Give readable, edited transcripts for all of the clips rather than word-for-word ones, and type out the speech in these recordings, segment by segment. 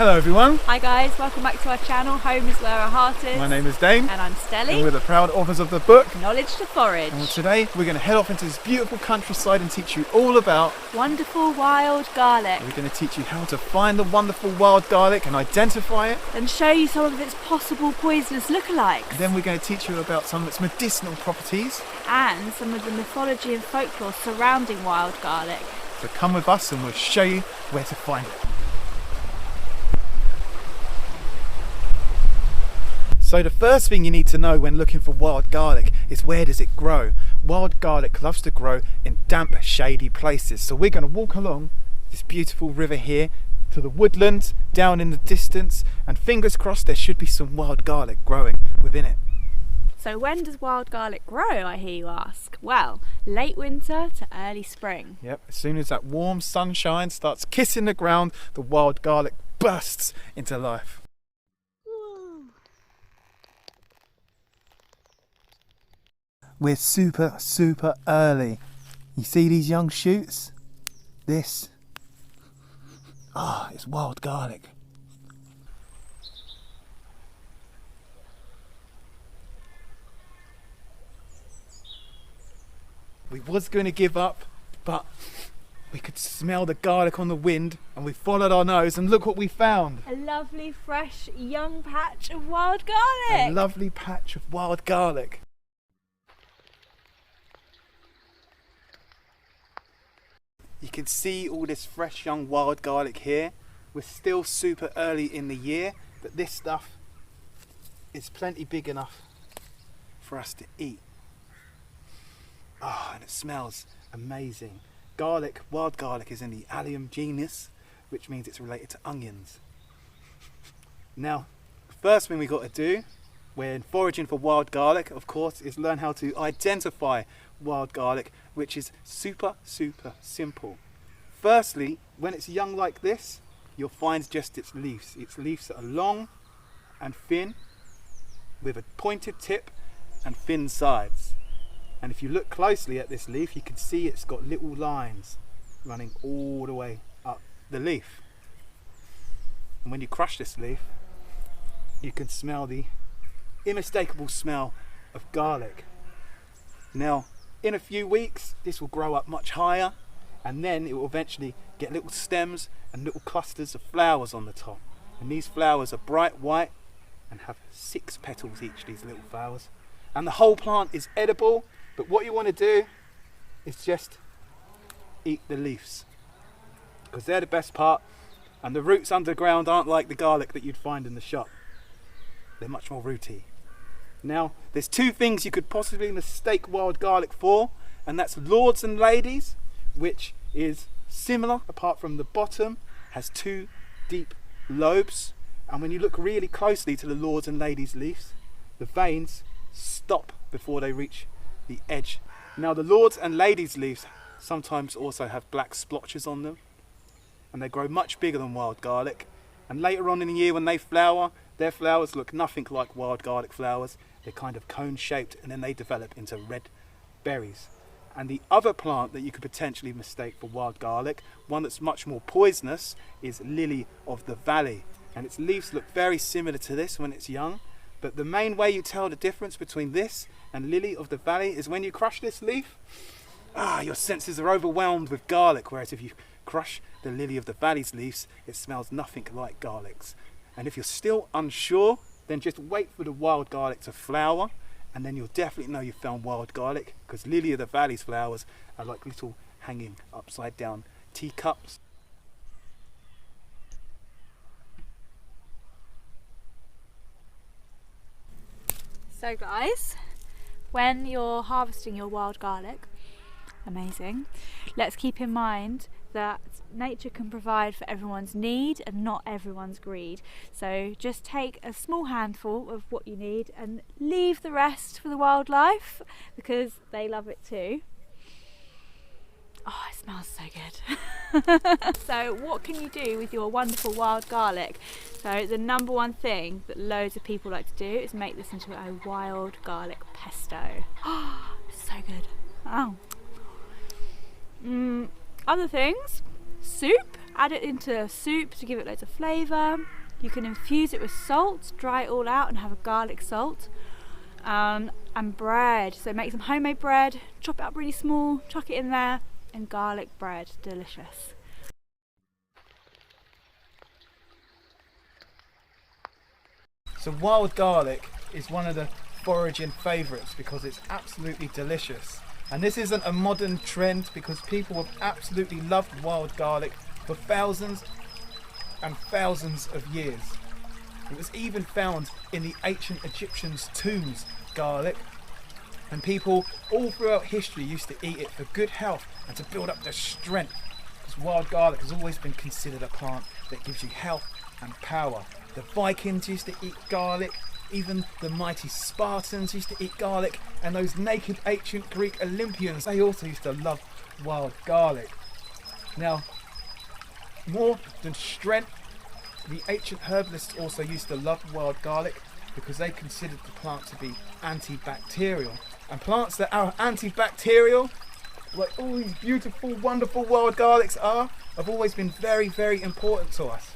Hello everyone. Hi guys, welcome back to our channel. Home is where our heart is. My name is Dane. And I'm Stelly. And we're the proud authors of the book Knowledge to Forage. And today we're going to head off into this beautiful countryside and teach you all about wonderful wild garlic. We're going to teach you how to find the wonderful wild garlic and identify it. And show you some of its possible poisonous lookalikes. Then we're going to teach you about some of its medicinal properties. And some of the mythology and folklore surrounding wild garlic. So come with us and we'll show you where to find it. So the first thing you need to know when looking for wild garlic is where does it grow? Wild garlic loves to grow in damp, shady places. So we're going to walk along this beautiful river here to the woodlands down in the distance, and fingers crossed there should be some wild garlic growing within it. So when does wild garlic grow, I hear you ask? Well, late winter to early spring. Yep, as soon as that warm sunshine starts kissing the ground, the wild garlic bursts into life. We're super early. You see these young shoots? This, it's wild garlic. We was going to give up, but we could smell the garlic on the wind and we followed our nose and look what we found. A lovely fresh young patch of wild garlic. A lovely patch of wild garlic. You can see all this fresh young wild garlic here. We're still super early in the year, but this stuff is plenty big enough for us to eat. And it smells amazing. Garlic, wild garlic, is in the allium genus, which means it's related to onions. Now, the first thing we got to do when foraging for wild garlic, of course, is learn how to identify wild garlic, which is super simple. Firstly, when it's young like this, you'll find just its leaves. Its leaves are long and thin with a pointed tip and thin sides. And if you look closely at this leaf, you can see it's got little lines running all the way up the leaf. And when you crush this leaf, you can smell the unmistakable smell of garlic. Now, in a few weeks, this will grow up much higher, and then it will eventually get little stems and little clusters of flowers on the top. And these flowers are bright white and have 6 petals each, these little flowers. And the whole plant is edible, but what you want to do is just eat the leaves, because they're the best part, and the roots underground aren't like the garlic that you'd find in the shop. They're much more rooty. Now, there's 2 things you could possibly mistake wild garlic for, and that's lords and ladies, which is similar, apart from the bottom has 2 deep lobes, and when you look really closely to the lords and ladies leaves, the veins stop before they reach the edge. Now, the lords and ladies leaves sometimes also have black splotches on them, and they grow much bigger than wild garlic, and later on in the year when they flower, their flowers look nothing like wild garlic flowers. They're kind of cone shaped, and then they develop into red berries. And the other plant that you could potentially mistake for wild garlic, one that's much more poisonous, is lily of the valley, and its leaves look very similar to this when it's young, but the main way you tell the difference between this and lily of the valley is when you crush this leaf, your senses are overwhelmed with garlic, whereas if you crush the lily of the valley's leaves, it smells nothing like garlic's. And if you're still unsure, then just wait for the wild garlic to flower, and then you'll definitely know you found wild garlic, because lily of the valley's flowers are like little hanging upside down teacups. So guys, when you're harvesting your wild garlic, amazing, let's keep in mind that nature can provide for everyone's need and not everyone's greed. So just take a small handful of what you need and leave the rest for the wildlife, because they love it too. Oh, it smells so good. So what can you do with your wonderful wild garlic? So the number one thing that loads of people like to do is make this into a wild garlic pesto. Oh, so good. Oh. Other things, soup. Add it into soup to give it loads of flavour. You can infuse it with salt, dry it all out and have a garlic salt. And bread, so make some homemade bread, chop it up really small, chuck it in there, and garlic bread, delicious. So wild garlic is one of the foraging favourites because it's absolutely delicious. And this isn't a modern trend because people have absolutely loved wild garlic for thousands and thousands of years. It was even found in the ancient Egyptians' tombs, garlic. And people all throughout history used to eat it for good health and to build up their strength. Because wild garlic has always been considered a plant that gives you health and power. The Vikings used to eat garlic, even the mighty Spartans used to eat garlic, and those naked ancient Greek Olympians, they also used to love wild garlic. Now, more than strength, the ancient herbalists also used to love wild garlic because they considered the plant to be antibacterial. And plants that are antibacterial, like all these beautiful, wonderful wild garlics are, have always been very, very important to us.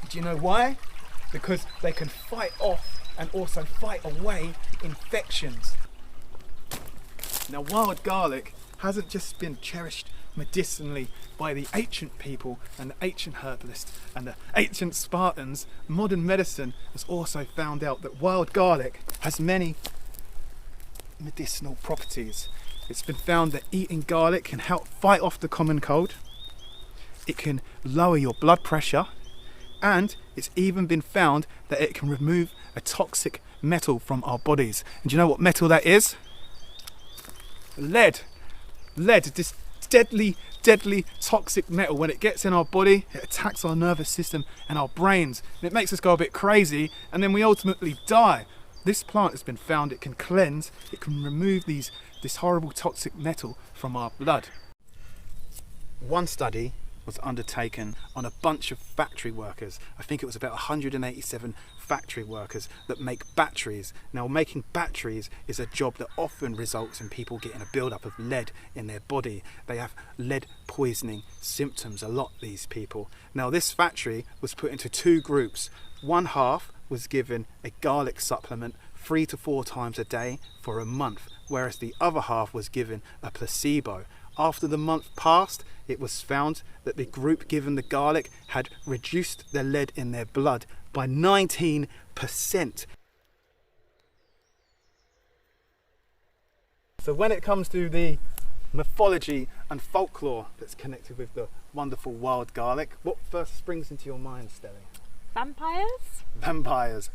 Do you know why? Because they can fight off and also fight away infections. Now, wild garlic hasn't just been cherished medicinally by the ancient people and the ancient herbalists and the ancient Spartans. Modern medicine has also found out that wild garlic has many medicinal properties. It's been found that eating garlic can help fight off the common cold. It can lower your blood pressure, and it's even been found that it can remove a toxic metal from our bodies. And do you know what metal that is? Lead. Lead, this deadly toxic metal. When it gets in our body, it attacks our nervous system and our brains, and it makes us go a bit crazy, and then we ultimately die. This plant has been found, it can cleanse, it can remove this horrible toxic metal from our blood. One study was undertaken on a bunch of factory workers. I think it was about 187 factory workers that make batteries. Now, making batteries is a job that often results in people getting a build-up of lead in their body. They have lead poisoning symptoms, a lot, these people. Now, this factory was put into two groups. One half was given a garlic supplement 3 to 4 times a day for a month, whereas the other half was given a placebo. After the month passed, it was found that the group given the garlic had reduced the lead in their blood by 19%. So when it comes to the mythology and folklore that's connected with the wonderful wild garlic, what first springs into your mind, Stelly? Vampires? Vampires.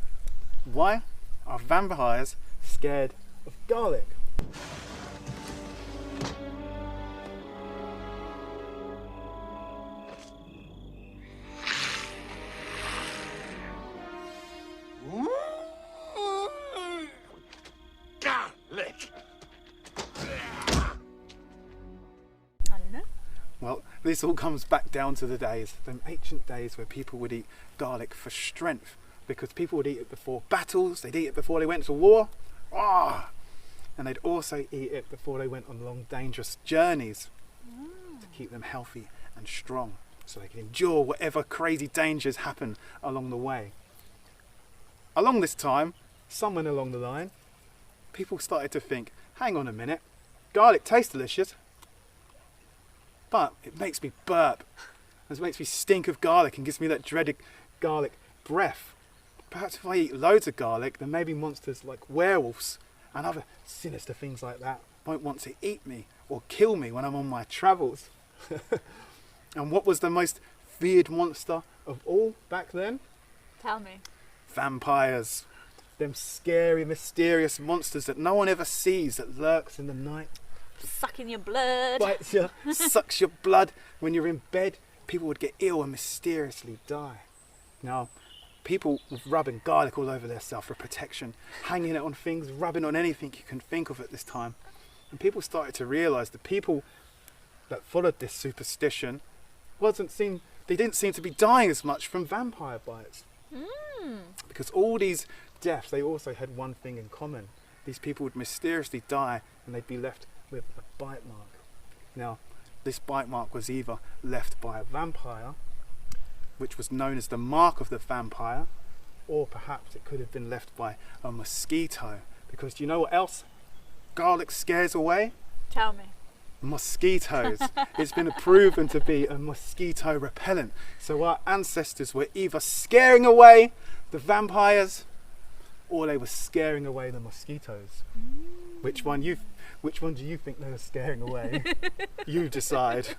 Why are vampires scared of garlic? Garlic. I don't know. Well, this all comes back down to the days, them ancient days where people would eat garlic for strength, because people would eat it before battles, they'd eat it before they went to war, and they'd also eat it before they went on long, dangerous journeys to keep them healthy and strong, so they could endure whatever crazy dangers happen along the way. Along this time, somewhere along the line, people started to think, hang on a minute, garlic tastes delicious, but it makes me burp. It makes me stink of garlic and gives me that dreaded garlic breath. Perhaps if I eat loads of garlic, then maybe monsters like werewolves and other sinister things like that won't want to eat me or kill me when I'm on my travels. And what was the most feared monster of all back then? Tell me. Vampires. Them scary, mysterious monsters that no one ever sees, that lurks in the night. Sucking your blood. Bites you, sucks your blood. When you're in bed, people would get ill and mysteriously die. Now, people were rubbing garlic all over themselves for protection, hanging it on things, rubbing on anything you can think of at this time. And people started to realise the people that followed this superstition they didn't seem to be dying as much from vampire bites. Because all these deaths, they also had one thing in common. These people would mysteriously die and they'd be left with a bite mark. Now, this bite mark was either left by a vampire, which was known as the mark of the vampire, or perhaps it could have been left by a mosquito. Because do you know what else garlic scares away? Tell me. Mosquitoes. It's been proven to be a mosquito repellent. So our ancestors were either scaring away the vampires or they were scaring away the mosquitoes. Which one do you think they were scaring away? You decide.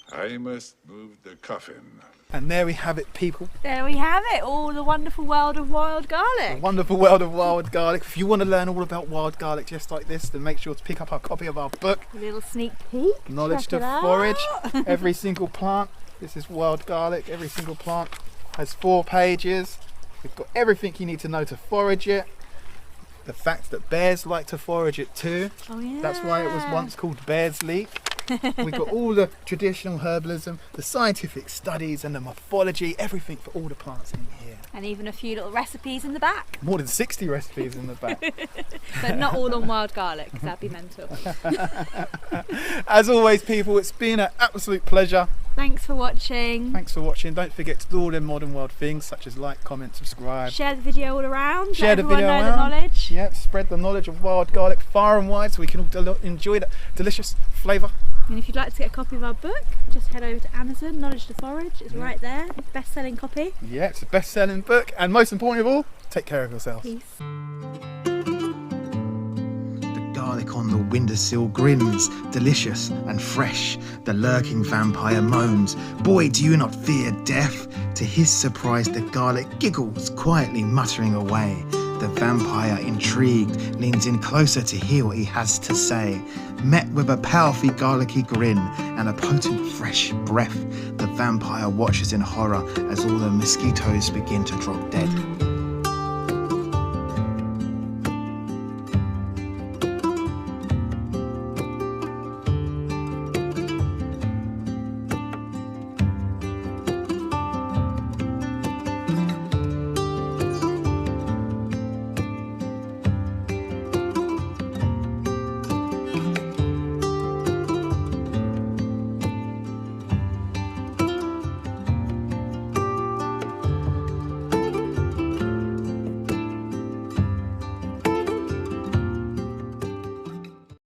I must move the coffin. And there we have it, people. There we have it, all the wonderful world of wild garlic. The wonderful world of wild garlic. If you want to learn all about wild garlic just like this, then make sure to pick up a copy of our book, A little sneak peek. Knowledge Check to it out. Forage. Every single plant, this is wild garlic, every single plant has 4 pages. We've got everything you need to know to forage it. The fact that bears like to forage it too. Oh yeah. That's why it was once called Bear's Leap. We've got all the traditional herbalism, the scientific studies and the mythology, everything for all the plants in here. And even a few little recipes in the back. More than 60 recipes in the back. But not all on wild garlic, because that'd be mental. As always, people, it's been an absolute pleasure. Thanks for watching. Thanks for watching. Don't forget to do all them modern world things such as like, comment, subscribe. Share the video all around. Share Let the everyone video know around. the knowledge. Yep, spread the knowledge of wild garlic far and wide so we can all enjoy that delicious flavour. And if you'd like to get a copy of our book, just head over to Amazon. Knowledge to Forage is right there. Best-selling copy. Yeah, it's a best-selling book, and most important of all, take care of yourselves. Peace. The garlic on the windowsill grins, delicious and fresh. The lurking vampire moans, "Boy, do you not fear death?" To his surprise, the garlic giggles, quietly muttering away. The vampire, intrigued, leans in closer to hear what he has to say. Met with a powerfully garlicky grin and a potent fresh breath, the vampire watches in horror as all the mosquitoes begin to drop dead.